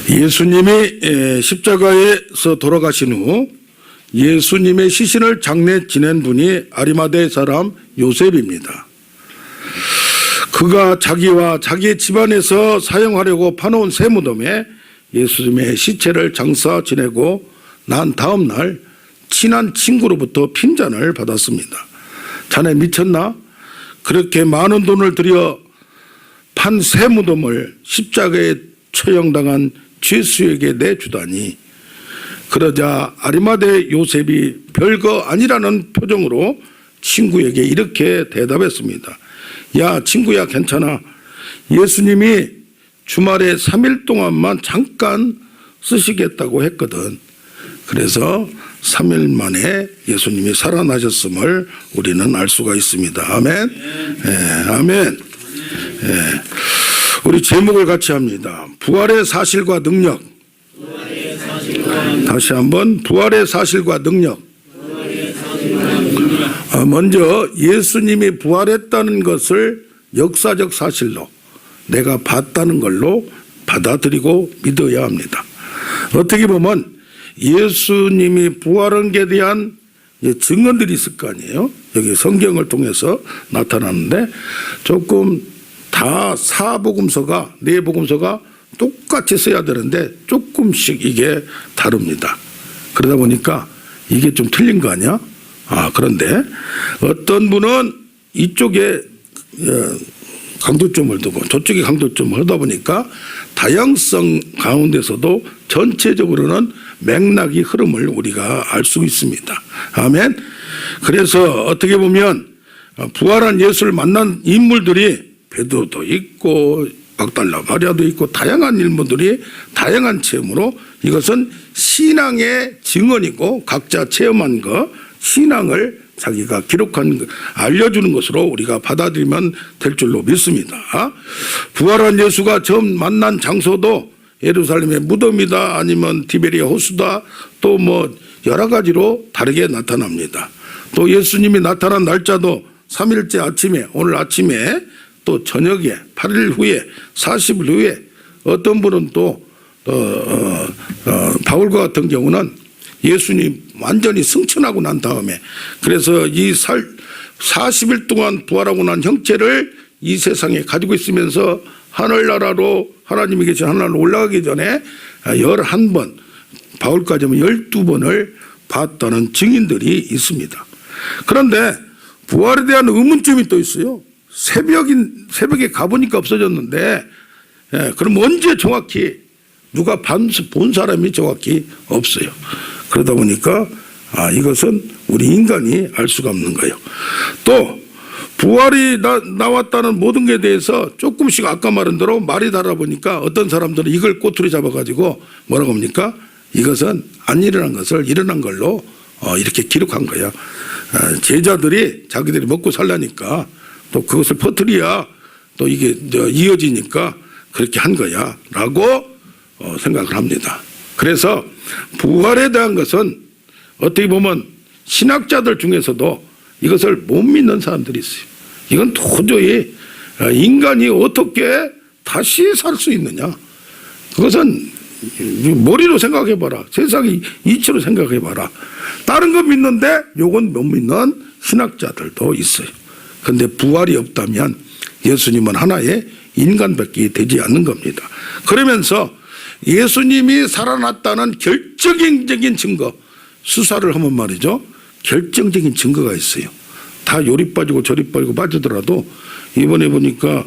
예수님이 십자가에서 돌아가신 후 예수님의 시신을 장례 지낸 분이 아리마대 사람 요셉입니다. 그가 자기와 자기 집안에서 사용하려고 파놓은 새 무덤에 예수님의 시체를 장사 지내고 난 다음 날 친한 친구로부터 핀잔을 받았습니다. 자네 미쳤나? 그렇게 많은 돈을 들여 판 새 무덤을 십자가에 처형당한 죄수에게 내주다니. 그러자 아리마대 요셉이 별거 아니라는 표정으로 친구에게 이렇게 대답했습니다. 야, 친구야, 괜찮아. 예수님이 주말에 3일 동안만 잠깐 쓰시겠다고 했거든. 그래서 3일 만에 예수님이 살아나셨음을 우리는 알 수가 있습니다. 아멘. 아멘. 우리 제목을 같이 합니다. 부활의 사실과 능력. 다시 한번 부활의 사실과 능력. 먼저 예수님이 부활했다는 것을 역사적 사실로 내가 봤다는 걸로 받아들이고 믿어야 합니다. 어떻게 보면 예수님이 부활한 것에 대한 증언들이 있을 거 아니에요. 여기 성경을 통해서 나타나는데 조금 다 사복음서가 네 복음서가 똑같이 써야 되는데 조금씩 이게 다릅니다. 그러다 보니까 이게 좀 틀린 거 아니야? 그런데 어떤 분은 이쪽에 강조점을 두고 저쪽에 강조점을 하다 보니까 다양성 가운데서도 전체적으로는 맥락이 흐름을 우리가 알 수 있습니다. 아멘. 그래서 어떻게 보면 부활한 예수를 만난 인물들이 베드로도 있고 막달라 마리아도 있고 다양한 인물들이 다양한 체험으로 이것은 신앙의 증언이고 각자 체험한 거 신앙을 자기가 기록한 거 알려주는 것으로 우리가 받아들이면 될 줄로 믿습니다. 부활한 예수가 처음 만난 장소도 예루살렘의 무덤이다 아니면 디베리아 호수다 또 뭐 여러 가지로 다르게 나타납니다. 또 예수님이 나타난 날짜도 3일째 아침에 오늘 아침에 또 저녁에 8일 후에 40일 후에 어떤 분은 또 바울과 같은 경우는 예수님 완전히 승천하고 난 다음에 그래서 이 40일 동안 부활하고 난 형체를 이 세상에 가지고 있으면서 하늘나라로 하나님이 계신 하늘나라로 올라가기 전에 11번 바울까지 하면 12번을 봤다는 증인들이 있습니다. 그런데 부활에 대한 의문점이 또 있어요. 새벽에 가보니까 없어졌는데 그럼 언제 정확히 누가 본 사람이 정확히 없어요. 그러다 보니까 이것은 우리 인간이 알 수가 없는 거예요. 또 부활이 나왔다는 모든 것에 대해서 조금씩 아까 말한 대로 말이 다르다 보니까 어떤 사람들은 이걸 꼬투리 잡아가지고 뭐라고 합니까? 이것은 안 일어난 것을 일어난 걸로 이렇게 기록한 거예요. 제자들이 자기들이 먹고 살라니까 또 그것을 퍼뜨려야 또 이게 이어지니까 그렇게 한 거야 라고 생각을 합니다. 그래서 부활에 대한 것은 어떻게 보면 신학자들 중에서도 이것을 못 믿는 사람들이 있어요. 이건 도저히 인간이 어떻게 다시 살 수 있느냐. 그것은 머리로 생각해봐라. 세상이 이치로 생각해봐라. 다른 거 믿는데 요건 못 믿는 신학자들도 있어요. 그런데 부활이 없다면 예수님은 하나의 인간밖에 되지 않는 겁니다. 그러면서 예수님이 살아났다는 결정적인 증거 수사를 하면 말이죠. 결정적인 증거가 있어요. 다 요리 빠지고 저리 빠지고 빠지더라도 이번에 보니까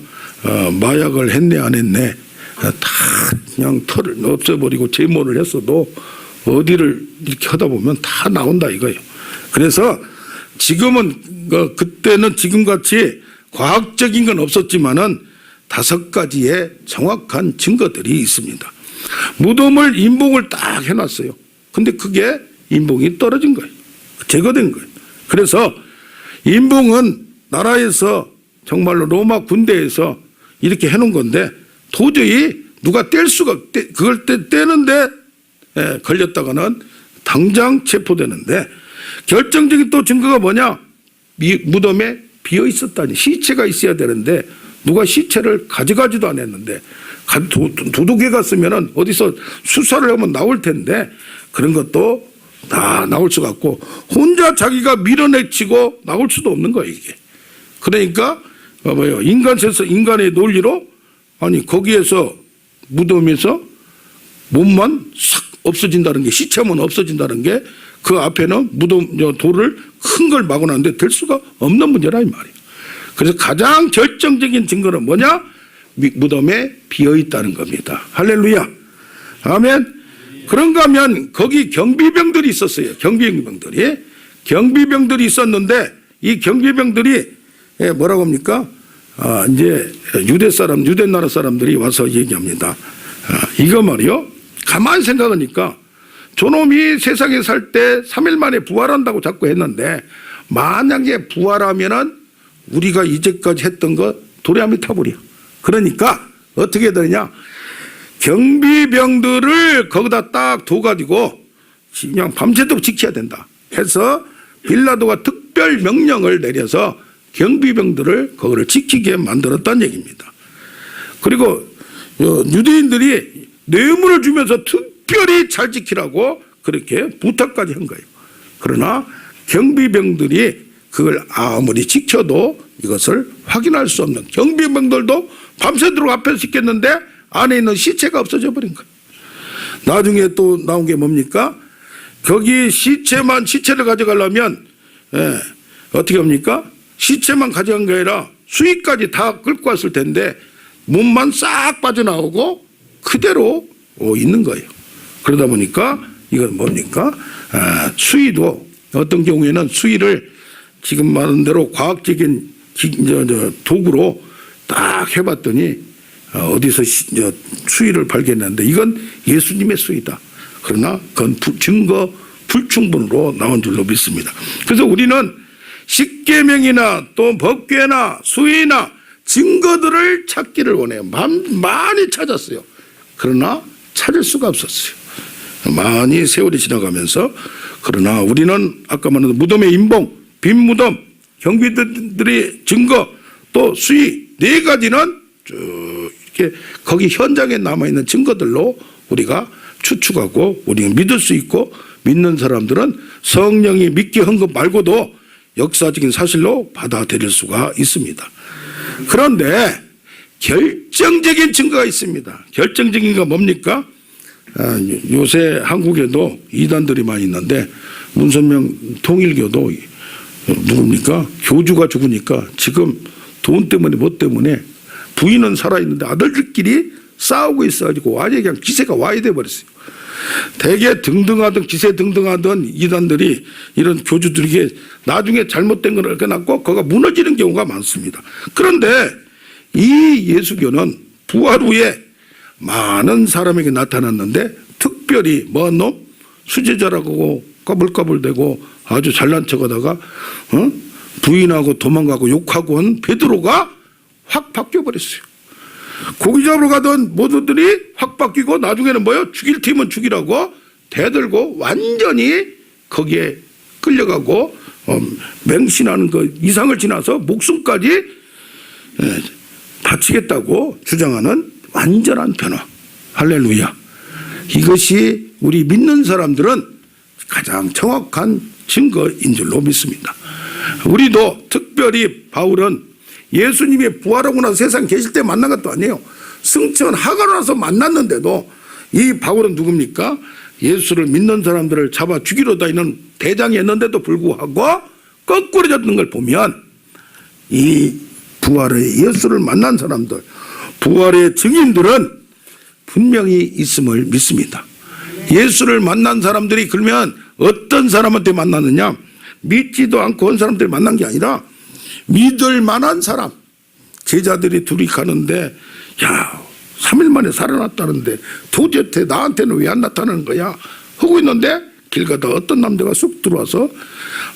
마약을 했네 안 했네 다 그냥 털을 없애버리고 제모를 했어도 어디를 이렇게 하다 보면 다 나온다 이거예요. 그래서 지금은 그때는 지금같이 과학적인 건 없었지만은 5가지의 정확한 증거들이 있습니다. 무덤을 인봉을 딱 해놨어요. 근데 그게 인봉이 떨어진 거예요. 제거된 거예요. 그래서 인봉은 나라에서 정말로 로마 군대에서 이렇게 해놓은 건데 도저히 누가 그걸 떼는데 걸렸다가는 당장 체포되는데 결정적인 또 증거가 뭐냐? 무덤에 비어 있었다니 시체가 있어야 되는데 누가 시체를 가져가지도 않았는데 도둑에 갔으면은 어디서 수사를 하면 나올 텐데 그런 것도 다 나올 수가 없고 혼자 자기가 밀어내치고 나올 수도 없는 거예요, 이게. 그러니까 인간의 논리로 아니 거기에서 무덤에서 몸만 싹 없어진다는 게 시체만 없어진다는 게 그 앞에는 무덤 돌을 큰 걸 막아놨는데 될 수가 없는 문제라 이 말이에요. 그래서 가장 결정적인 증거는 뭐냐? 무덤에 비어 있다는 겁니다. 할렐루야. 아멘. 그런가 하면 거기 경비병들이 있었어요. 경비병들이 있었는데 이 경비병들이 뭐라고 합니까? 이제 유대 나라 사람들이 와서 얘기합니다. 이거 말이요. 가만히 생각하니까 저놈이 세상에 살 때 3일 만에 부활한다고 자꾸 했는데 만약에 부활하면은 우리가 이제까지 했던 거 도래함이 타버려. 그러니까 어떻게 되느냐? 경비병들을 거기다 딱 둬가지고 그냥 밤새도록 지켜야 된다 해서 빌라도가 특별 명령을 내려서 경비병들을 거기를 지키게 만들었다는 얘기입니다. 그리고 유대인들이 뇌물을 주면서 특별히 잘 지키라고 그렇게 부탁까지 한 거예요. 그러나 경비병들이 그걸 아무리 지켜도 이것을 확인할 수 없는 경비병들도 밤새도록 앞에서 지켰는데 안에 있는 시체가 없어져 버린 거예요. 나중에 또 나온 게 뭡니까? 거기 시체를 가져가려면 어떻게 합니까? 시체만 가져간 게 아니라 수위까지 다 끌고 왔을 텐데 몸만 싹 빠져나오고 그대로 있는 거예요. 그러다 보니까 이건 뭡니까? 수위도 어떤 경우에는 수위를 지금 말한 대로 과학적인 도구로 딱 해봤더니 어디서 수위를 발견했는데 이건 예수님의 수위다. 그러나 그건 증거 불충분으로 나온 줄로 믿습니다. 그래서 우리는 십계명이나 또 법궤나 수위나 증거들을 찾기를 원해요. 많이 찾았어요. 그러나 찾을 수가 없었어요. 많이 세월이 지나가면서. 그러나 우리는 아까 말한 무덤의 인봉, 빈 무덤, 경비들의 증거, 또 수위 네 가지는 쭉 이렇게 거기 현장에 남아있는 증거들로 우리가 추측하고 우리가 믿을 수 있고 믿는 사람들은 성령이 믿게 한 것 말고도 역사적인 사실로 받아들일 수가 있습니다. 그런데 결정적인 증거가 있습니다. 결정적인 건 뭡니까? 요새 한국에도 이단들이 많이 있는데 문선명 통일교도 누굽니까? 교주가 죽으니까 지금 돈 때문에 뭐 때문에 부인은 살아있는데 아들들끼리 싸우고 있어가지고 완전히 그냥 기세가 와야 돼버렸어요. 대개 기세 등등하던 이단들이 이런 교주들에게 나중에 잘못된 걸 깨닫고 거기가 무너지는 경우가 많습니다. 그런데 이 예수교는 부활 후에 많은 사람에게 나타났는데 특별히 뭐한 놈? 수제자라고 까불까불대고 아주 잘난 척하다가 부인하고 도망가고 욕하고 한 베드로가 확 바뀌어버렸어요. 고기 잡으러 가던 모두들이 확 바뀌고 나중에는 뭐요? 죽일 팀은 죽이라고 대들고 완전히 거기에 끌려가고 맹신하는 그 이상을 지나서 목숨까지 바치겠다고 주장하는 완전한 변화. 할렐루야. 이것이 우리 믿는 사람들은 가장 정확한 증거인 줄로 믿습니다. 우리도 특별히 바울은 예수님이 부활하고 나서 세상 계실 때 만난 것도 아니에요. 승천하고 나서 만났는데도 이 바울은 누굽니까? 예수를 믿는 사람들을 잡아 죽이러 다니는 대장이었는데도 불구하고 거꾸로 졌는 걸 보면 이 부활의 예수를 만난 사람들, 부활의 증인들은 분명히 있음을 믿습니다. 예수를 만난 사람들이 그러면 어떤 사람한테 만났느냐? 믿지도 않고 온 사람들이 만난 게 아니라 믿을 만한 사람. 제자들이 둘이 가는데 야 3일 만에 살아났다는데 도대체 나한테는 왜 안 나타나는 거야? 하고 있는데 길 가다 어떤 남자가 쑥 들어와서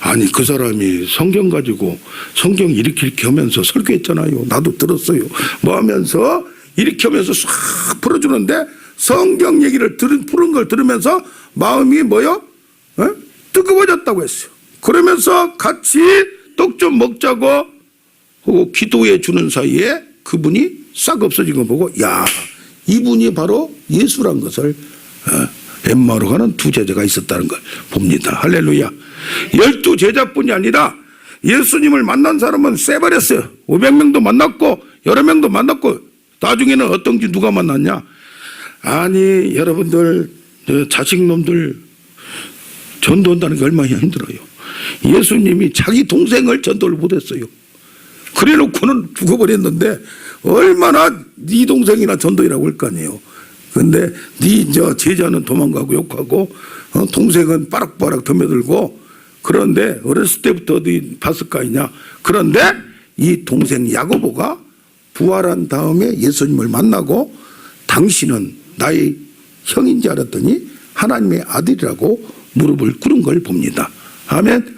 아니 그 사람이 성경 가지고 성경 이렇게 하면서 설교했잖아요. 나도 들었어요. 뭐 하면서 이렇게 하면서 싹 풀어주는데 성경 얘기를 푸른 걸 들으면서 마음이 뭐요? 뜨거워졌다고 했어요. 그러면서 같이 떡 좀 먹자고 하고 기도해 주는 사이에 그분이 싹 없어진 거 보고 야 이분이 바로 예수란 것을 엠마오로 가는 두 제자가 있었다는 걸 봅니다. 할렐루야. 12제자뿐이 아니라 예수님을 만난 사람은 세버렸어요. 500명도 만났고 여러 명도 만났고 나중에는 어떤지 누가 만났냐. 아니 여러분들 자식놈들 전도한다는 게 얼마나 힘들어요. 예수님이 자기 동생을 전도를 못했어요. 그래놓고는 죽어버렸는데 얼마나 네 동생이나 전도이라고 할 거 아니에요. 근데 네 제자는 도망가고 욕하고 동생은 빠락빠락 덤벼들고 그런데 어렸을 때부터 어디 봤을 거 아니냐. 그런데 이 동생 야고보가 부활한 다음에 예수님을 만나고 당신은 나의 형인지 알았더니 하나님의 아들이라고 무릎을 꿇은 걸 봅니다. 아멘.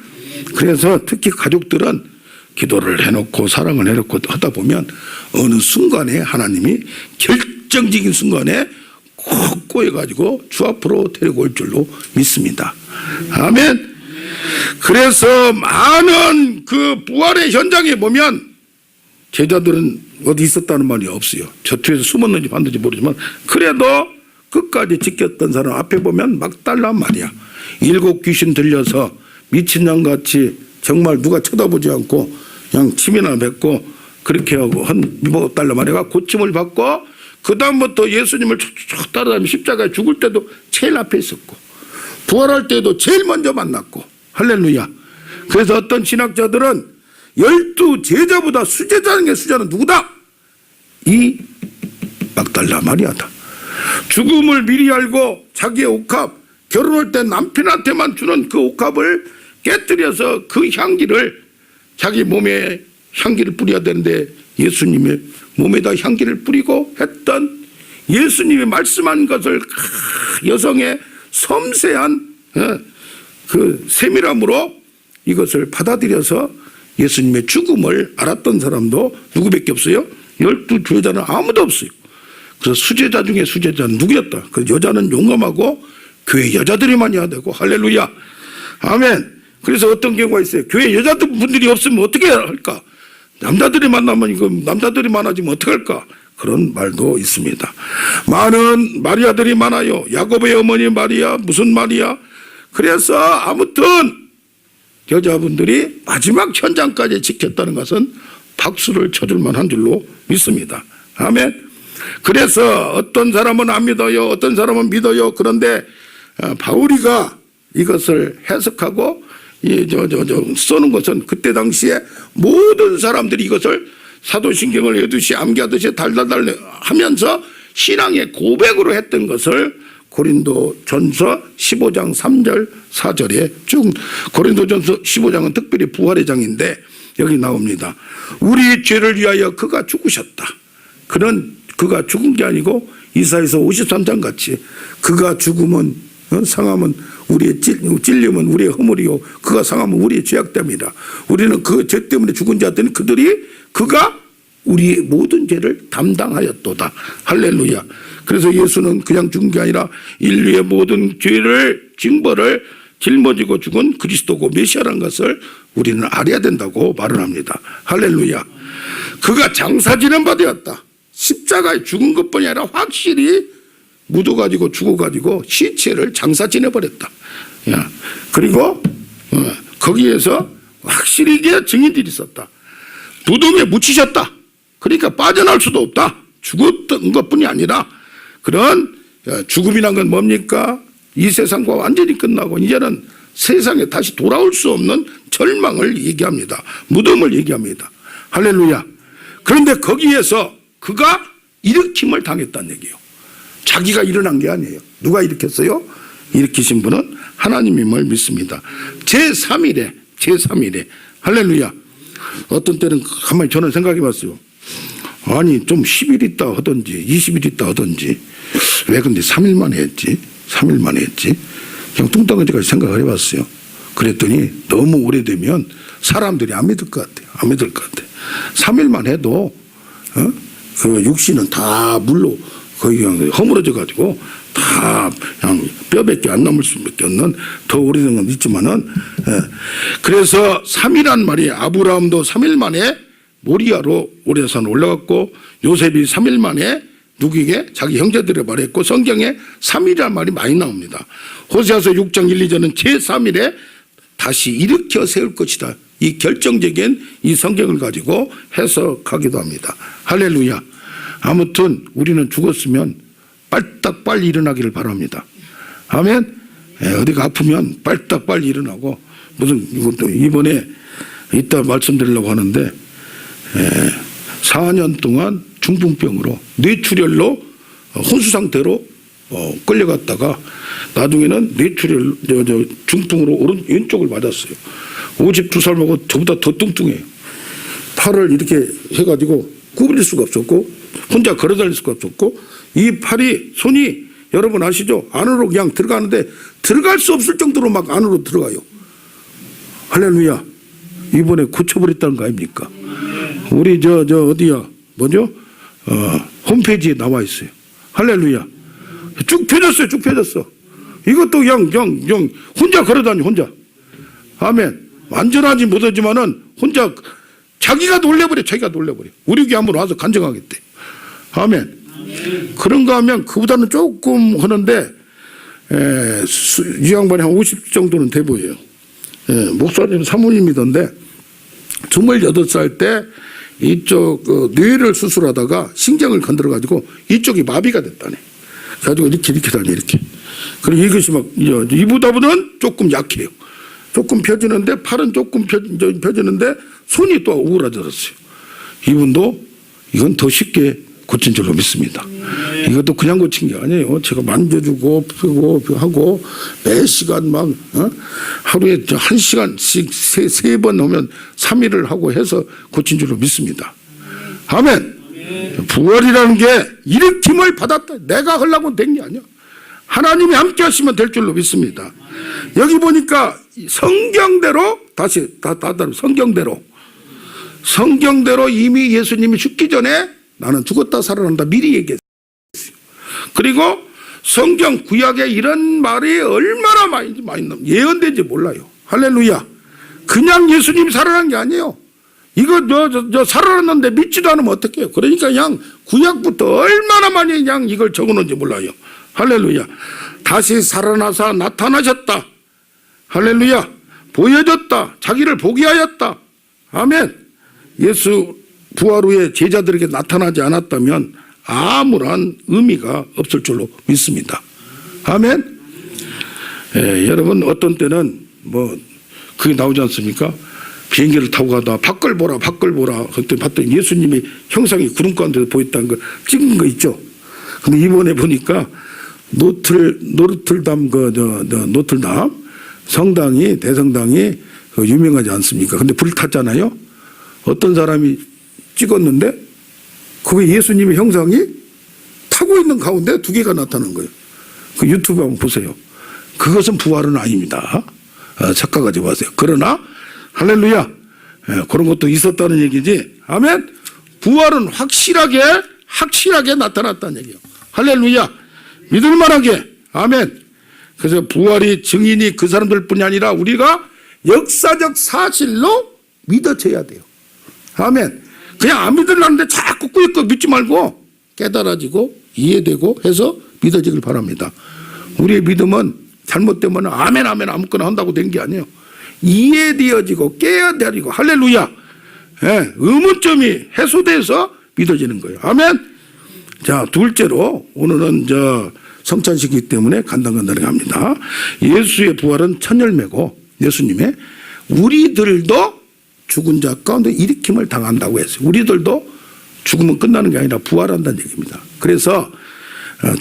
그래서 특히 가족들은 기도를 해놓고 사랑을 해놓고 하다 보면 어느 순간에 하나님이 결정적인 순간에 꼭 꼬여가지고 주 앞으로 데리고 올 줄로 믿습니다. 아멘. 그래서 많은 그 부활의 현장에 보면 제자들은 어디 있었다는 말이 없어요. 저쪽에서 숨었는지 봤는지 모르지만 그래도 끝까지 지켰던 사람 앞에 보면 막달라 말이야. 7 귀신 들려서 미친 양같이 정말 누가 쳐다보지 않고 그냥 침이나 뱉고 그렇게 하고 한 달라 말이야. 고침을 받고 그 다음부터 예수님을 쭉 따라다니며 십자가에 죽을 때도 제일 앞에 있었고 부활할 때도 제일 먼저 만났고 할렐루야. 그래서 어떤 신학자들은 12제자보다 수제자는 게 수제자는 누구다? 이 막달라 마리아다. 죽음을 미리 알고 자기의 옥합 결혼할 때 남편한테만 주는 그 옥합을 깨뜨려서 그 향기를 자기 몸에 향기를 뿌려야 되는데 예수님의 몸에다 향기를 뿌리고 했던 예수님이 말씀한 것을 여성의 섬세한 그 세밀함으로 이것을 받아들여서 예수님의 죽음을 알았던 사람도 누구밖에 없어요? 12제자는 아무도 없어요. 그래서 수제자 중에 수제자는 누구였다? 그 여자는 용감하고 교회 여자들이 많이 해야 되고 할렐루야. 아멘. 그래서 어떤 경우가 있어요. 교회 여자분들이 없으면 어떻게 할까? 남자들이 만나면 이거 남자들이 많아지면 어떻게 할까? 그런 말도 있습니다. 많은 마리아들이 많아요. 야고보의 어머니 마리아, 무슨 마리아. 그래서 아무튼 여자분들이 마지막 현장까지 지켰다는 것은 박수를 쳐줄 만한 줄로 믿습니다. 아멘. 그래서 어떤 사람은 안 믿어요. 어떤 사람은 믿어요. 그런데 바울이가 이것을 해석하고 써는 것은 그때 당시에 모든 사람들이 이것을 사도신경을 해두시 암기하듯이 달달달 하면서 신앙의 고백으로 했던 것을 고린도전서 15장 3절 4절에 쭉 고린도전서 15장은 특별히 부활의 장인데 여기 나옵니다. 우리 죄를 위하여 그가 죽으셨다. 그가 죽은 게 아니고 이사야서 53장 같이 그가 죽으면 상함은 우리의 찔림은 우리의 허물이요 그가 상함은 우리의 죄악됨이라. 우리는 그 죄 때문에 죽은 자들은 그가 우리의 모든 죄를 담당하였도다. 할렐루야. 그래서 예수는 그냥 죽은 게 아니라 인류의 모든 죄를 징벌을 짊어지고 죽은 그리스도고 메시아라는 것을 우리는 알아야 된다고 말을 합니다. 할렐루야. 그가 장사지는 바 되었다. 십자가에 죽은 것뿐이 아니라 확실히 묻어가지고 죽어가지고 시체를 장사 지내버렸다. 그리고 거기에서 확실히 이게 증인들이 있었다. 무덤에 묻히셨다. 그러니까 빠져나올 수도 없다. 죽었던 것뿐이 아니라 그런 죽음이란 건 뭡니까? 이 세상과 완전히 끝나고 이제는 세상에 다시 돌아올 수 없는 절망을 얘기합니다. 무덤을 얘기합니다. 할렐루야. 그런데 거기에서 그가 일으킴을 당했다는 얘기예요. 자기가 일어난 게 아니에요. 누가 일으켰어요? 일으키신 분은 하나님임을 믿습니다. 제3일에 할렐루야. 어떤 때는 가만히 저는 생각해 봤어요. 아니 좀 10일 있다 하든지 20일 있다 하든지 왜 근데 3일 만에 했지? 3일 만에 했지? 그냥 뚱땅한지까지 생각을 해봤어요. 그랬더니 너무 오래되면 사람들이 안 믿을 것 같아요. 안 믿을 것 같아. 3일만 해도 그 육신은 다 물로 거의 그냥 허물어져 가지고 다 그냥 뼈밖에 안 남을 수밖에 없는 더 오래된 건 있지만은 그래서 3일한 말이 아브라함도 3일 만에 모리아로 오레산에 올라갔고 요셉이 3일 만에 누구에게? 자기 형제들에 말했고 성경에 3일이라는 말이 많이 나옵니다. 호세아서 6장 1, 2절은 제3일에 다시 일으켜 세울 것이다. 이 결정적인 이 성경을 가지고 해석하기도 합니다. 할렐루야. 아무튼 우리는 죽었으면 빨딱 빨리 일어나기를 바랍니다. 아멘. 어디가 아프면 빨딱 빨리 일어나고 무슨 이것도 이번에 이따 말씀드리려고 하는데 4년 동안 중풍병으로 뇌출혈로 혼수 상태로 끌려갔다가 나중에는 뇌출혈 중풍으로 왼쪽을 맞았어요. 52살 먹고 저보다 더 뚱뚱해요. 팔을 이렇게 해가지고 구부릴 수가 없었고 혼자 걸어다닐 수가 없었고 이 팔이 손이 여러분 아시죠? 안으로 그냥 들어가는데 들어갈 수 없을 정도로 막 안으로 들어가요. 할렐루야. 이번에 고쳐버렸다는 거 아닙니까? 우리 저 어디야 뭐죠? 홈페이지에 나와 있어요. 할렐루야. 쭉 펴졌어요. 쭉 펴졌어. 이것도 그냥 혼자 걸어다니 혼자. 아멘. 완전하지 못하지만은 혼자 자기가 놀래버려. 우리 교회 한번 와서 간증하겠대. 아멘. 그런가 하면 그보다는 조금 하는데 이 양반이 한 50 정도는 돼 보여요. 목사님 사모님이던데 28살 때 이쪽 뇌를 수술하다가 신경을 건드려가지고 이쪽이 마비가 됐다네. 그래가지고 이렇게 다니 이렇게. 그리고 이것이 막 이보다는 조금 약해요. 조금 펴지는데 팔은 조금 펴지는데 손이 또 우그라졌어요. 이분도 이건 더 쉽게 고친 줄로 믿습니다. 이것도 그냥 고친 게 아니에요. 제가 만져주고 펴고 하고 매 시간 막 하루에 1시간씩 세 번 하면 3일을 하고 해서 고친 줄로 믿습니다. 아멘. 부활이라는 게 일으킴을 받았다. 내가 하려고 된 게 아니야. 하나님이 함께 하시면 될 줄로 믿습니다. 여기 보니까 성경대로 다시 성경대로 이미 예수님이 죽기 전에 나는 죽었다 살아난다 미리 얘기했어요. 그리고 성경 구약에 이런 말이 얼마나 많이 예언된지 몰라요. 할렐루야. 그냥 예수님이 살아난 게 아니에요. 이거 저 살아났는데 믿지도 않으면 어떡해요. 그러니까 그냥 구약부터 얼마나 많이 그냥 이걸 적어놓은지 몰라요. 할렐루야. 다시 살아나서 나타나셨다. 할렐루야. 보여줬다. 자기를 보게 하였다. 아멘. 예수 부활 후에 제자들에게 나타나지 않았다면 아무런 의미가 없을 줄로 믿습니다. 아멘. 여러분 어떤 때는 그게 나오지 않습니까? 비행기를 타고 가다 밖을 보라 그때 봤더니 예수님이 형상이 구름 가운데서 보였다는 걸 찍은 거 있죠. 근데 이번에 보니까 노르틀담 노틀담 성당이 대성당이 유명하지 않습니까? 근데 불 탔잖아요. 어떤 사람이 찍었는데 그게 예수님의 형상이 타고 있는 가운데 두 개가 나타난 거예요. 그 유튜브 한번 보세요. 그것은 부활은 아닙니다. 착각하지 마세요. 그러나 할렐루야. 그런 것도 있었다는 얘기지. 아멘. 부활은 확실하게 나타났다는 얘기예요. 할렐루야. 믿을만하게. 아멘. 그래서 부활이 증인이 그 사람들뿐이 아니라 우리가 역사적 사실로 믿어져야 돼요. 아멘. 그냥 안 믿으려는데 자꾸 꾸역꾸역 믿지 말고 깨달아지고 이해되고 해서 믿어지길 바랍니다. 우리의 믿음은 잘못되면 아멘 아무거나 한다고 된 게 아니에요. 이해되어지고 깨어내리고 할렐루야. 의문점이 해소돼서 믿어지는 거예요. 아멘. 자, 둘째로 오늘은 성찬식이기 때문에 간단하게 합니다. 예수의 부활은 첫 열매고 예수님의 우리들도 죽은 자 가운데 일으킴을 당한다고 했어요. 우리들도 죽으면 끝나는 게 아니라 부활한다는 얘기입니다. 그래서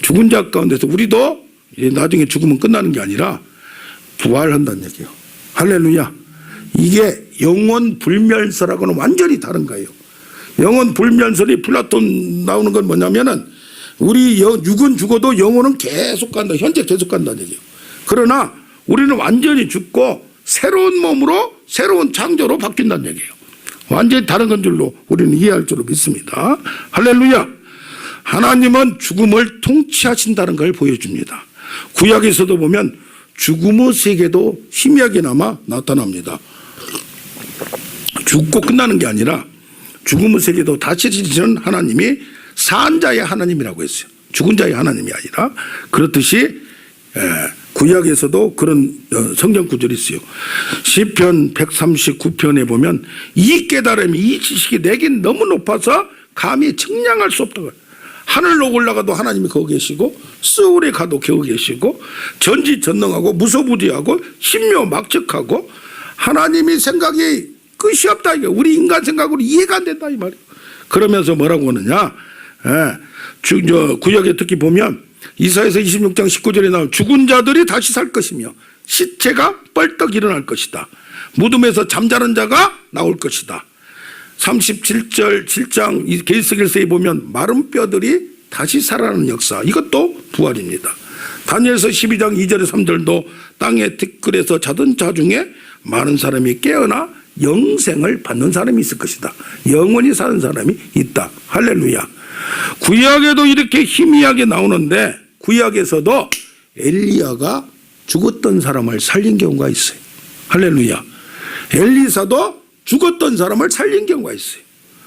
죽은 자 가운데서 우리도 나중에 죽으면 끝나는 게 아니라 부활한다는 얘기예요. 할렐루야. 이게 영원 불멸설하고는 완전히 다른 거예요. 영원 불멸설이 플라톤 나오는 건 뭐냐면은 우리 육은 죽어도 영혼은 계속 간다. 현재 계속 간다는 얘기예요. 그러나 우리는 완전히 죽고 새로운 몸으로 새로운 창조로 바뀐다는 얘기예요. 완전히 다른 건 줄로 우리는 이해할 줄로 믿습니다. 할렐루야. 하나님은 죽음을 통치하신다는 걸 보여줍니다. 구약에서도 보면 죽음의 세계도 희미하게나마 나타납니다. 죽고 끝나는 게 아니라 죽음의 세계도 다스리시는 하나님이 산 자의 하나님이라고 했어요. 죽은 자의 하나님이 아니라. 그렇듯이 구약에서도 그런 성경 구절이 있어요. 시편 139편에 보면 이 깨달음이, 이 지식이 내겐 너무 높아서 감히 측량할 수 없다고. 하늘로 올라가도 하나님이 거기 계시고, 스울에 가도 거기 계시고, 전지전능하고 무소부지하고 신묘막측하고, 하나님이 생각이 끝이 없다. 이게 우리 인간 생각으로 이해가 안 된다 이 말이에요. 그러면서 뭐라고 하느냐? 구약에 특히 보면 이사야서 26장 19절에 나온 죽은 자들이 다시 살 것이며 시체가 뻘떡 일어날 것이다. 무덤에서 잠자는 자가 나올 것이다. 37절 7장 계시록에서 보면 마른 뼈들이 다시 살아나는 역사, 이것도 부활입니다. 다니엘서 12장 2절에 3절도 땅의 티끌에서 자던 자 중에 많은 사람이 깨어나 영생을 받는 사람이 있을 것이다. 영원히 사는 사람이 있다. 할렐루야. 구약에도 이렇게 희미하게 나오는데 구약에서도 엘리야가 죽었던 사람을 살린 경우가 있어요. 할렐루야. 엘리사도 죽었던 사람을 살린 경우가 있어요.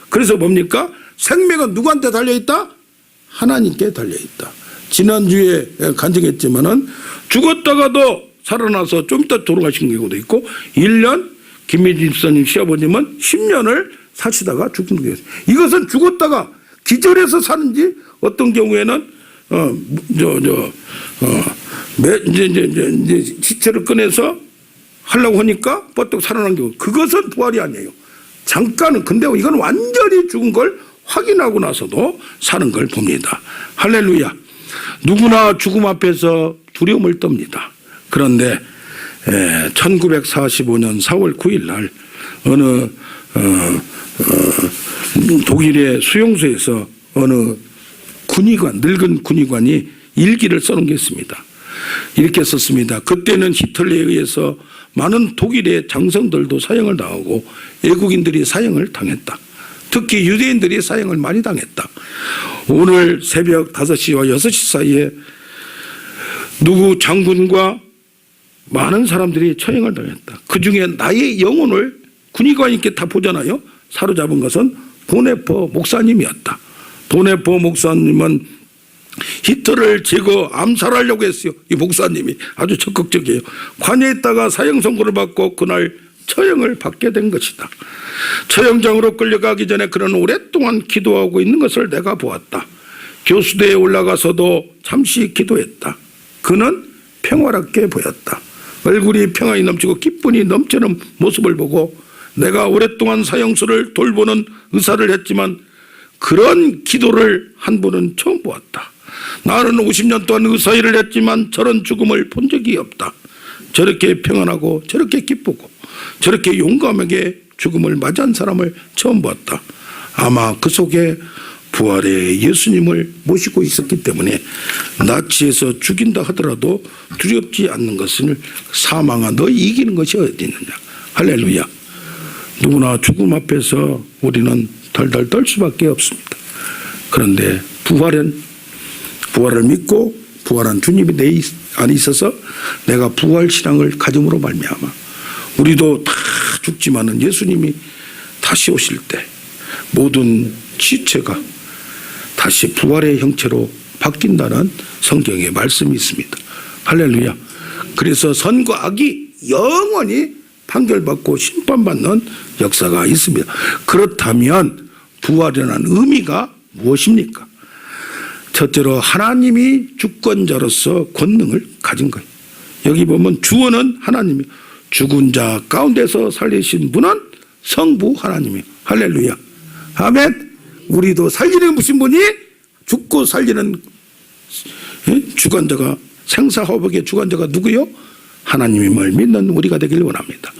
그래서 뭡니까? 생명은 누구한테 달려있다? 하나님께 달려있다. 지난주에 간증했지만은 죽었다가도 살아나서 좀 이따 돌아가신 경우도 있고, 1년 김미진 집사님 시아버님은 10년을 사시다가 죽은 거예요. 이것은 죽었다가 기절해서 사는지, 어떤 경우에는 이제 시체를 꺼내서 하려고 하니까 뻗떡 살아난 경우, 그것은 부활이 아니에요. 잠깐은. 근데 이건 완전히 죽은 걸 확인하고 나서도 사는 걸 봅니다. 할렐루야. 누구나 죽음 앞에서 두려움을 떱니다. 그런데 1945년 4월 9일 날 어느 독일의 수용소에서 어느 군의관, 늙은 군의관이 일기를 써놓은 게 있습니다. 이렇게 썼습니다. 그때는 히틀러에 의해서 많은 독일의 장성들도 사형을 당하고 외국인들이 사형을 당했다. 특히 유대인들이 사형을 많이 당했다. 오늘 새벽 5시와 6시 사이에 누구 장군과 많은 사람들이 처형을 당했다. 그중에 나의 영혼을 군의관님께 다 보잖아요. 사로잡은 것은 보네퍼 목사님이었다. 보네퍼 목사님은 히틀러를 제거 암살하려고 했어요. 이 목사님이 아주 적극적이에요. 관여에 있다가 사형 선고를 받고 그날 처형을 받게 된 것이다. 처형장으로 끌려가기 전에 그는 오랫동안 기도하고 있는 것을 내가 보았다. 교수대에 올라가서도 잠시 기도했다. 그는 평화롭게 보였다. 얼굴이 평안이 넘치고 기쁨이 넘치는 모습을 보고 내가 오랫동안 사형수를 돌보는 의사를 했지만 그런 기도를 한 분은 처음 보았다. 나는 50년 동안 의사 일을 했지만 저런 죽음을 본 적이 없다. 저렇게 평안하고 저렇게 기쁘고 저렇게 용감하게 죽음을 맞이한 사람을 처음 보았다. 아마 그 속에 부활의 예수님을 모시고 있었기 때문에 나치에서 죽인다 하더라도 두렵지 않는 것을 사망아 너희 이기는 것이 어디 있느냐. 할렐루야. 누구나 죽음 앞에서 우리는 덜덜 떨 수밖에 없습니다. 그런데 부활을 믿고 부활한 주님이 내 안에 있어서 내가 부활 신앙을 가짐으로 말미암아 우리도 다 죽지만은 예수님이 다시 오실 때 모든 지체가 다시 부활의 형체로 바뀐다는 성경의 말씀이 있습니다. 할렐루야. 그래서 선과 악이 영원히 판결받고 심판받는 역사가 있습니다. 그렇다면 부활이라는 의미가 무엇입니까? 첫째로 하나님이 주권자로서 권능을 가진 거예요. 여기 보면 주어는 하나님이, 죽은 자 가운데서 살리신 분은 성부 하나님이에요. 할렐루야. 아멘. 우리도 살리는 무슨 분이 죽고 살리는 주관자가, 생사화복의 주관자가 누구요? 하나님임을 믿는 우리가 되길 원합니다.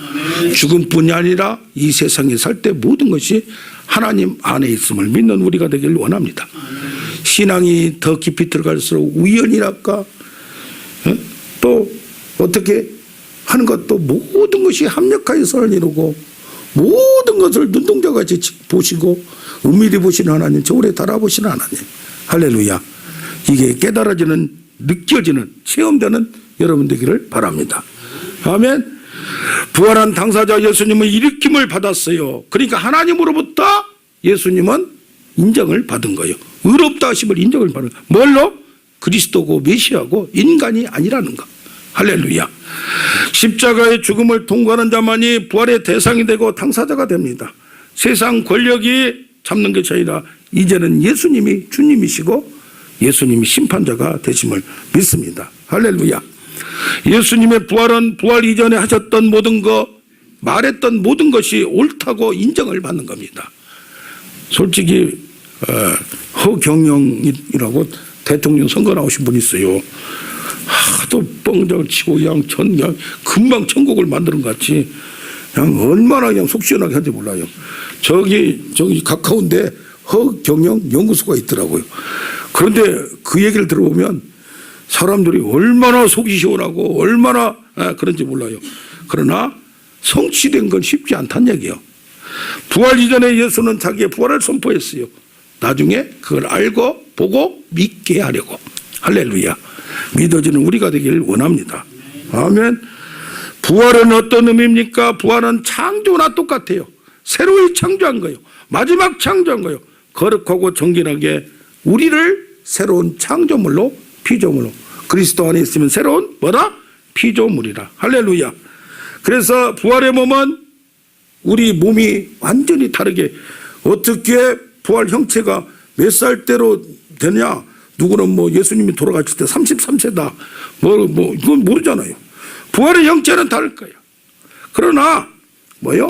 죽음뿐이 아니라 이 세상에 살 때 모든 것이 하나님 안에 있음을 믿는 우리가 되길 원합니다. 신앙이 더 깊이 들어갈수록 우연이랄까 또 어떻게 하는 것도 모든 것이 합력하여 선을 이루고 모든 것을 눈동자같이 보시고 은밀히 보시는 하나님, 저울에 달아보시는 하나님. 할렐루야. 이게 깨달아지는, 느껴지는, 체험되는 여러분 되기를 바랍니다. 아멘. 부활한 당사자 예수님은 일으킴을 받았어요. 그러니까 하나님으로부터 예수님은 인정을 받은 거예요. 의롭다 하심을 인정을 받는 거예요. 뭘로? 그리스도고 메시아고 인간이 아니라는 것. 할렐루야. 십자가의 죽음을 통과하는 자만이 부활의 대상이 되고 당사자가 됩니다. 세상 권력이 잡는 것이 아니라 이제는 예수님이 주님이시고 예수님이 심판자가 되심을 믿습니다. 할렐루야. 예수님의 부활은 부활 이전에 하셨던 모든 것, 말했던 모든 것이 옳다고 인정을 받는 겁니다. 솔직히 허경영이라고 대통령 선거 나오신 분이 있어요. 하도 뻥장을 치고 그냥 금방 천국을 만드는 것 같이 그냥 얼마나 그냥 속 시원하게 하는지 몰라요. 저기 가까운데 허경영 연구소가 있더라고요. 그런데 그 얘기를 들어보면 사람들이 얼마나 속이 시원하고 얼마나 그런지 몰라요. 그러나 성취된 건 쉽지 않다는 얘기예요. 부활 이전에 예수는 자기의 부활을 선포했어요. 나중에 그걸 알고 보고 믿게 하려고. 할렐루야. 믿어지는 우리가 되길 원합니다. 아멘. 부활은 어떤 의미입니까? 부활은 창조나 똑같아요. 새로이 창조한 거예요. 마지막 창조한 거예요. 거룩하고 정결하게 우리를 새로운 창조물로 피조물로 그리스도 안에 있으면 새로운 뭐다? 피조물이라. 할렐루야. 그래서 부활의 몸은 우리 몸이 완전히 다르게 어떻게 부활 형체가 몇 살대로 되냐? 누구는 뭐 예수님이 돌아가실 때 33세다. 이건 모르잖아요. 부활의 형체는 다를 거예요. 그러나 뭐요?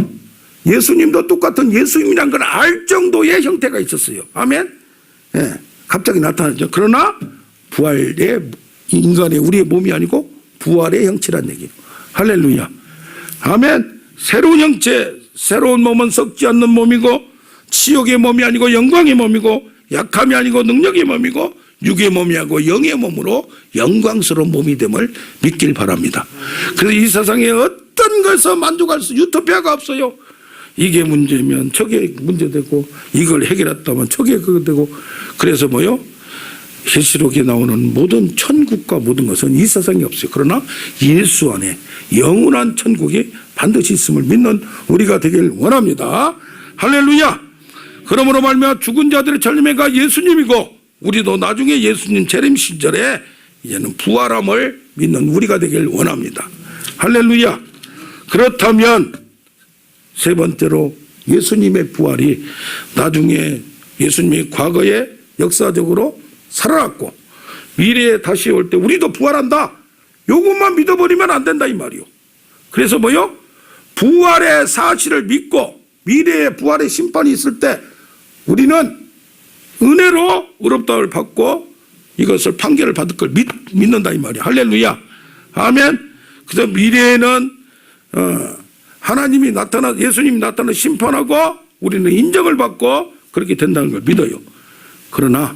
예수님도 똑같은 예수님이란 걸 알 정도의 형태가 있었어요. 아멘. 예, 갑자기 나타나죠. 그러나 부활의 인간의 우리의 몸이 아니고 부활의 형체란 얘기예요. 할렐루야. 아멘. 새로운 형체, 새로운 몸은 썩지 않는 몸이고 치욕의 몸이 아니고 영광의 몸이고 약함이 아니고 능력의 몸이고 육의 몸이 아니고 영의 몸으로 영광스러운 몸이 됨을 믿길 바랍니다. 그래서 이 세상에 어떤 것에서 만족할 수 유토피아가 없어요. 이게 문제면 저게 문제되고 이걸 해결했다면 저게 그거 되고 그래서 뭐요? 계시록에 나오는 모든 천국과 모든 것은 이 세상에 없어요. 그러나 예수 안에 영원한 천국이 반드시 있음을 믿는 우리가 되길 원합니다. 할렐루야. 그러므로 말미암아 죽은 자들의 전림회가 예수님이고 우리도 나중에 예수님 재림 시절에 이제는 부활함을 믿는 우리가 되길 원합니다. 할렐루야. 그렇다면 세 번째로 예수님의 부활이 나중에 예수님이 과거에 역사적으로 살아났고 미래에 다시 올 때 우리도 부활한다. 요것만 믿어버리면 안 된다 이 말이요. 그래서 뭐요? 부활의 사실을 믿고 미래의 부활의 심판이 있을 때 우리는 은혜로 의롭다를 받고 이것을 판결을 받을 걸 믿는다 이 말이야. 할렐루야. 아멘. 그래서 미래에는 하나님이 예수님이 나타나 심판하고 우리는 인정을 받고 그렇게 된다는 걸 믿어요. 그러나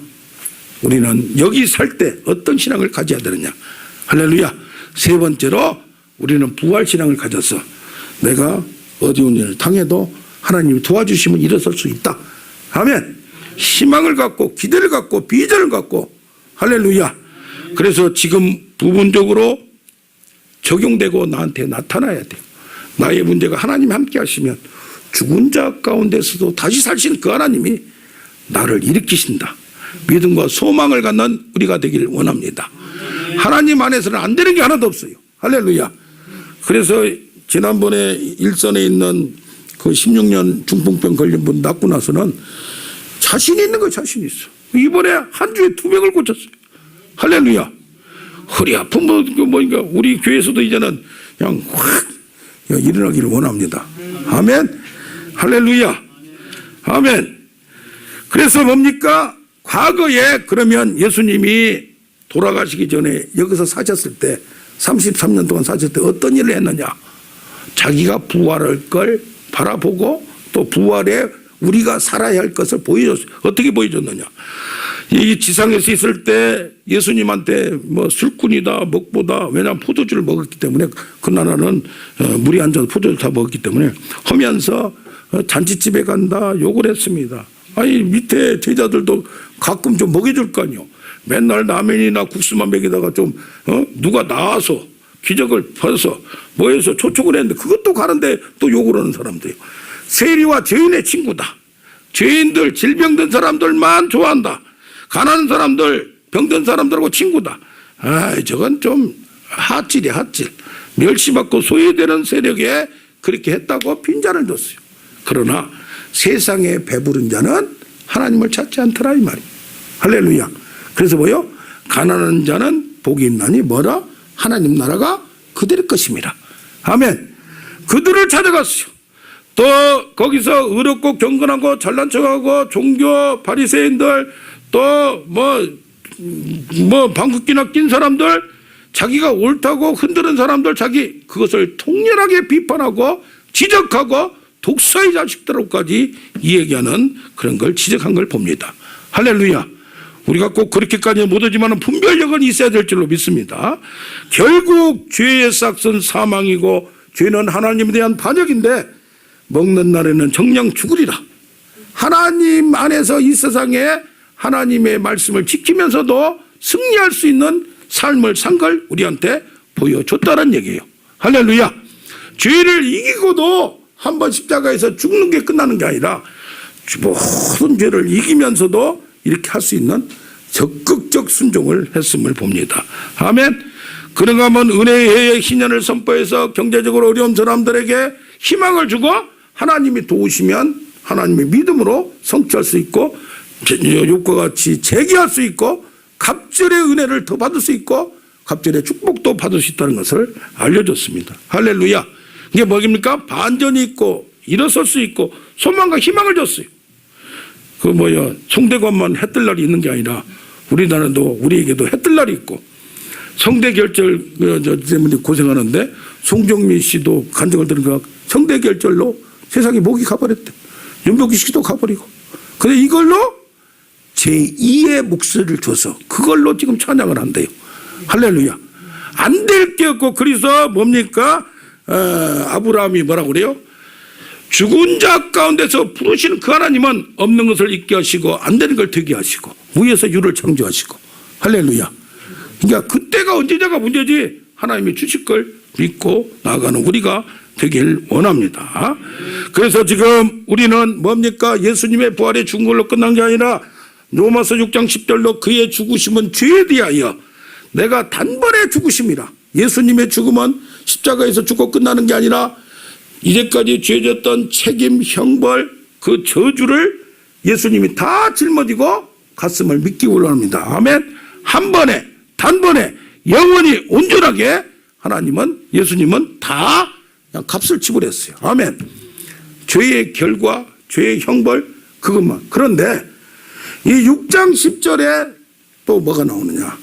우리는 여기 살 때 어떤 신앙을 가져야 되느냐. 할렐루야. 세 번째로 우리는 부활 신앙을 가져서 내가 어려운 일을 당해도 하나님이 도와주시면 일어설 수 있다. 아멘. 희망을 갖고 기대를 갖고 비전을 갖고 할렐루야. 그래서 지금 부분적으로 적용되고 나한테 나타나야 돼요. 나의 문제가 하나님이 함께 하시면 죽은 자 가운데서도 다시 살신 그 하나님이 나를 일으키신다. 믿음과 소망을 갖는 우리가 되기를 원합니다. 하나님 안에서는 안 되는 게 하나도 없어요. 할렐루야. 그래서 지난번에 일선에 있는 그 16년 중풍병 걸린 분 낫고 나서는 자신이 있는 거 자신이 있어. 이번에 한 주에 2명을 고쳤어요. 할렐루야. 허리 아픈 뭐니까 우리 교회에서도 이제는 그냥 확 일어나기를 원합니다. 아멘. 할렐루야. 아멘. 그래서 뭡니까? 과거에 그러면 예수님이 돌아가시기 전에 여기서 사셨을 때 33년 동안 사셨을 때 어떤 일을 했느냐? 자기가 부활할 걸 바라보고 또 부활에 우리가 살아야 할 것을 보여줬어요. 어떻게 보여줬느냐? 이 지상에서 있을 때 예수님한테 뭐 술꾼이다 먹보다 왜냐하면 포도주를 먹었기 때문에 그 나라는 물이 앉아서 포도주를 다 먹었기 때문에 하면서 잔치집에 간다 욕을 했습니다. 아니 밑에 제자들도 가끔 좀 먹여줄 거 아니요. 맨날 라면이나 국수만 먹이다가 좀 누가 나와서 기적을 벌여서 뭐해서 초촉을 했는데 그것도 가는데 또 욕을 하는 사람들이요. 세리와 죄인의 친구다. 죄인들 질병든 사람들만 좋아한다. 가난한 사람들, 병든 사람들하고 친구다. 아, 저건 좀 핫질이야, 핫질. 멸시받고 소외되는 세력에 그렇게 했다고 빈잔을 줬어요. 그러나 세상에 배부른 자는 하나님을 찾지 않더라 이 말이에요. 할렐루야. 그래서 뭐요? 가난한 자는 복이 있나니 뭐라? 하나님 나라가 그들의 것입니다. 아멘. 그들을 찾아갔어요. 또 거기서 의롭고 경건하고 잘난 척하고 종교 바리새인들 또 방귀끼나 낀 사람들, 자기가 옳다고 흔드는 사람들, 자기 그것을 통렬하게 비판하고 지적하고 독사의 자식들로까지 이야기하는 그런 걸 지적한 걸 봅니다. 할렐루야. 우리가 꼭 그렇게까지 못하지만 분별력은 있어야 될 줄로 믿습니다. 결국 죄의 싹은 사망이고 죄는 하나님에 대한 반역인데 먹는 날에는 정녕 죽으리라. 하나님 안에서 이 세상에 하나님의 말씀을 지키면서도 승리할 수 있는 삶을 산 걸 우리한테 보여줬다는 얘기예요. 할렐루야. 죄를 이기고도 한번 십자가에서 죽는 게 끝나는 게 아니라 모든 죄를 이기면서도 이렇게 할 수 있는 적극적 순종을 했음을 봅니다. 아멘. 그런가 하면 은혜의 희년을 선포해서 경제적으로 어려운 사람들에게 희망을 주고 하나님이 도우시면 하나님의 믿음으로 성취할 수 있고 욕과 같이 재기할 수 있고 갑절의 은혜를 더 받을 수 있고 갑절의 축복도 받을 수 있다는 것을 알려줬습니다. 할렐루야. 이게 뭐입니까? 반전이 있고 일어설 수 있고 소망과 희망을 줬어요. 송대관만 해뜰 날이 있는 게 아니라 우리나라도 우리에게도 해뜰 날이 있고 성대결절 때문에 고생하는데 송정민 씨도 간증을 들으니까 성대결절로 세상에 목이 가버렸대. 윤복희 씨도 가버리고. 근데 이걸로 제2의 목소리를 줘서 그걸로 지금 찬양을 한대요. 할렐루야. 안 될 게 없고 그래서 뭡니까? 아브라함이 뭐라고 그래요? 죽은 자 가운데서 부르시는 그 하나님은 없는 것을 있게 하시고 안 되는 걸 되게 하시고 위에서 유를 창조하시고. 할렐루야. 그러니까 그때가 언제냐가 문제지 하나님이 주실 걸 믿고 나아가는 우리가 되길 원합니다. 그래서 지금 우리는 뭡니까? 예수님의 부활에 죽은 걸로 끝난 게 아니라 로마서 6장 10절로 그의 죽으심은 죄에 대하여 내가 단번에 죽으심이라. 예수님의 죽음은 십자가에서 죽고 끝나는 게 아니라 이제까지 죄졌던 책임, 형벌, 그 저주를 예수님이 다 짊어지고 갔음을 믿기 원합니다. 아멘. 한 번에 단번에 영원히 온전하게 하나님은 예수님은 다 그냥 값을 지불했어요. 아멘. 죄의 결과, 죄의 형벌 그것만. 그런데 이 6장 10절에 또 뭐가 나오느냐.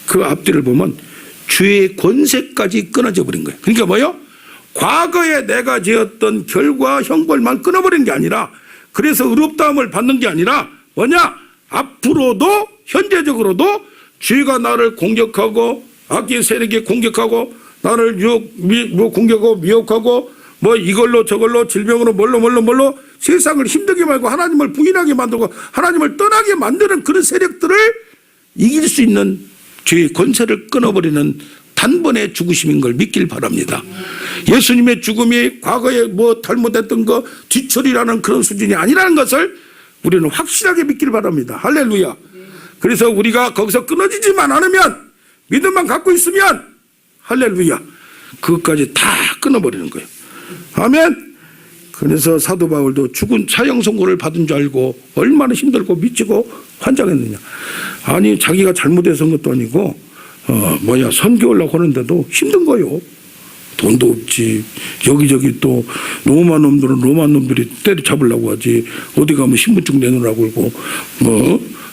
그 앞뒤를 보면 죄의 권세까지 끊어져 버린 거예요. 그러니까 뭐요? 과거에 내가 지었던 결과 형벌만 끊어버린 게 아니라 그래서 의롭다함을 받는 게 아니라 뭐냐? 앞으로도 현재적으로도 죄가 나를 공격하고 악의 세력이 공격하고 나를 공격하고 미혹하고 이걸로 저걸로 질병으로 뭘로 세상을 힘들게 말고 하나님을 부인하게 만들고 하나님을 떠나게 만드는 그런 세력들을 이길 수 있는 죄의 권세를 끊어버리는 단번에 죽으심인 걸 믿길 바랍니다. 예수님의 죽음이 과거에 잘못했던 거 뒤처리라는 그런 수준이 아니라는 것을 우리는 확실하게 믿길 바랍니다. 할렐루야. 그래서 우리가 거기서 끊어지지만 않으면 믿음만 갖고 있으면 할렐루야. 그것까지 다 끊어버리는 거예요. 아멘. 그래서 사도 바울도 죽은 사형 선고를 받은 줄 알고 얼마나 힘들고 미치고 환장했느냐. 아니 자기가 잘못해서 한 것도 아니고 선교하려고 하는데도 힘든 거요. 돈도 없지. 여기저기 또 로마 놈들이 때려잡으려고 하지. 어디 가면 신분증 내놓으라고 그러고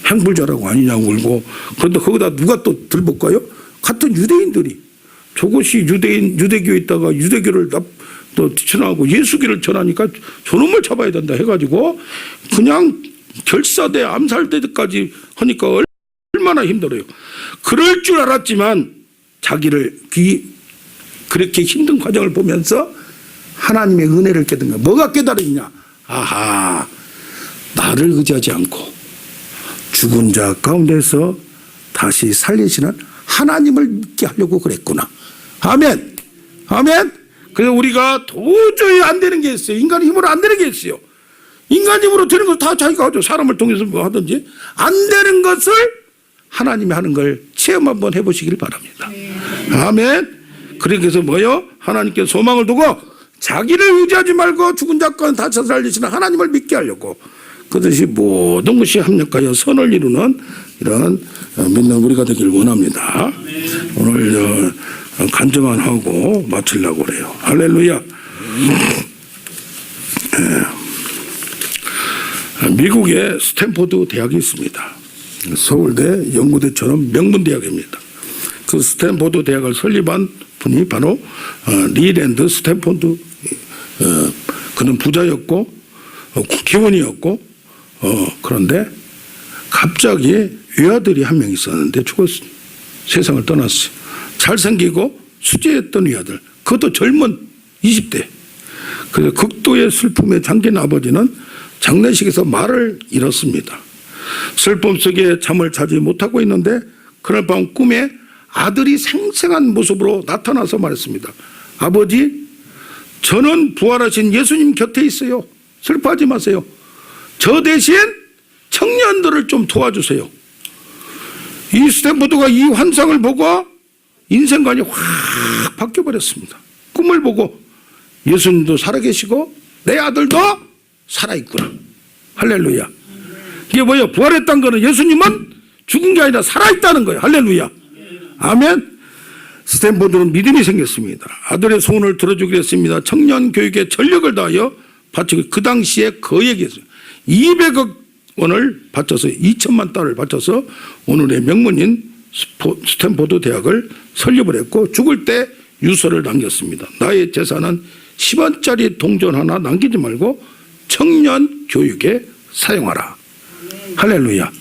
행불자라고 아니냐고 그러고. 그런데 거기다 누가 또 들볶아요? 같은 유대인들이. 저것이 유대교에 있다가 유대교를 또 뒤쳐나가고 예수교를 전하니까 저놈을 잡아야 된다 해가지고 그냥 결사대 암살대까지 하니까 얼마나 힘들어요. 그럴 줄 알았지만 자기를 그렇게 힘든 과정을 보면서 하나님의 은혜를 깨달은 거야. 뭐가 깨달았냐? 아하, 나를 의지하지 않고 죽은 자 가운데서 다시 살리시는 하나님을 믿게 하려고 그랬구나. 아멘. 아멘. 그래서 우리가 도저히 안 되는 게 있어요. 인간의 힘으로 안 되는 게 있어요. 인간 힘으로 되는 거 다 자기가 하죠. 사람을 통해서 뭐 하든지. 안 되는 것을 하나님이 하는 걸 체험 한번 해보시길 바랍니다. 아멘. 그렇게 해서 뭐요? 하나님께 소망을 두고 자기를 의지하지 말고 죽은 자건 다시 살리시는 하나님을 믿게 하려고 그것이 모든 것이 합력하여 선을 이루는 이런 믿는 우리가 되길 원합니다. 오늘 간증만 하고 마치려고 그래요. 할렐루야. 미국에 스탠포드 대학이 있습니다. 서울대, 연구대처럼 명문대학입니다. 그 스탠포드 대학을 설립한 분이 바로 리랜드 스탠포드. 그는 부자였고 국회의원이었고 그런데 갑자기 외아들이 한 명 있었는데 죽었어요. 세상을 떠났어요. 잘생기고 수지했던 외아들. 그것도 젊은 20대. 그래서 극도의 슬픔에 잠긴 아버지는 장례식에서 말을 잃었습니다. 슬픔 속에 잠을 자지 못하고 있는데 그날 밤 꿈에 아들이 생생한 모습으로 나타나서 말했습니다. 아버지, 저는 부활하신 예수님 곁에 있어요. 슬퍼하지 마세요. 저 대신 청년들을 좀 도와주세요. 이 스탠포드가 이 환상을 보고 인생관이 확 바뀌어버렸습니다. 꿈을 보고 예수님도 살아계시고 내 아들도 살아있구나. 할렐루야. 이게 뭐예요? 부활했다는 거는 예수님은 죽은 게 아니라 살아있다는 거예요. 할렐루야. 아멘. 스탠포드는 믿음이 생겼습니다. 아들의 소원을 들어주기로 했습니다. 청년 교육에 전력을 다하여 바치고 그 당시에 거액이었어요. 200억 원을 바쳐서 2천만 달러를 바쳐서 오늘의 명문인 스탠포드 대학을 설립을 했고 죽을 때 유서를 남겼습니다. 나의 재산은 10원짜리 동전 하나 남기지 말고 청년 교육에 사용하라. 할렐루야.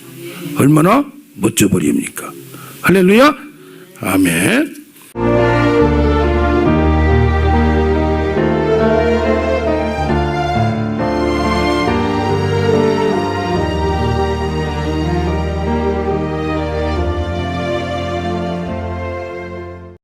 얼마나 멋져버립니까? 할렐루야. 아멘.